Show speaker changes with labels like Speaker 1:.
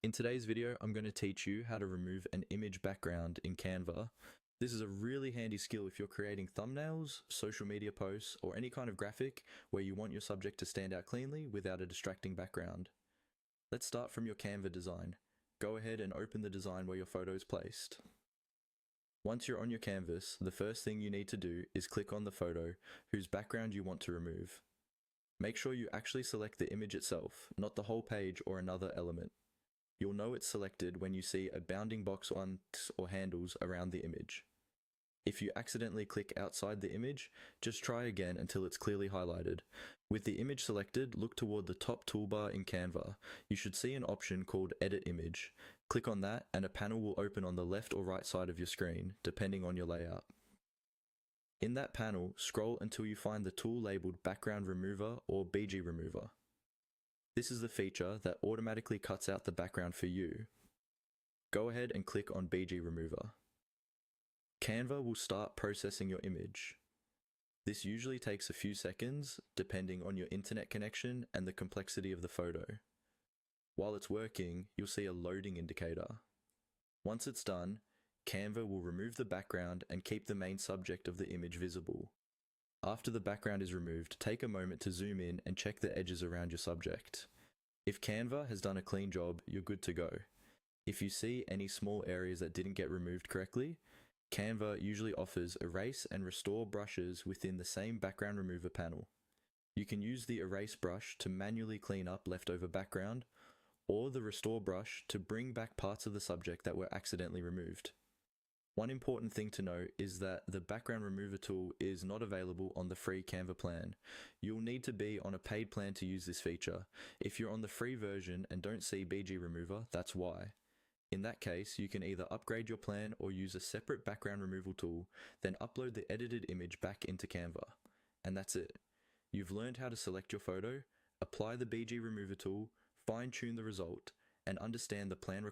Speaker 1: In today's video, I'm going to teach you how to remove an image background in Canva. This is a really handy skill if you're creating thumbnails, social media posts, or any kind of graphic where you want your subject to stand out cleanly without a distracting background. Let's start from your Canva design. Go ahead and open the design where your photo is placed. Once you're on your canvas, the first thing you need to do is click on the photo whose background you want to remove. Make sure you actually select the image itself, not the whole page or another element. You'll know it's selected when you see a bounding box or handles around the image. If you accidentally click outside the image, just try again until it's clearly highlighted. With the image selected, look toward the top toolbar in Canva. You should see an option called Edit Image. Click on that and a panel will open on the left or right side of your screen, depending on your layout. In that panel, scroll until you find the tool labeled Background Remover or BG Remover. This is the feature that automatically cuts out the background for you. Go ahead and click on BG Remover. Canva will start processing your image. This usually takes a few seconds, depending on your internet connection and the complexity of the photo. While it's working, you'll see a loading indicator. Once it's done, Canva will remove the background and keep the main subject of the image visible. After the background is removed, take a moment to zoom in and check the edges around your subject. If Canva has done a clean job, you're good to go. If you see any small areas that didn't get removed correctly, Canva usually offers erase and restore brushes within the same background remover panel. You can use the erase brush to manually clean up leftover background, or the restore brush to bring back parts of the subject that were accidentally removed. One important thing to note is that the background remover tool is not available on the free Canva plan. You'll need to be on a paid plan to use this feature. If you're on the free version and don't see BG Remover, that's why. In that case, you can either upgrade your plan or use a separate background removal tool, then upload the edited image back into Canva. And that's it. You've learned how to select your photo, apply the BG Remover tool, fine-tune the result, and understand the plan requirements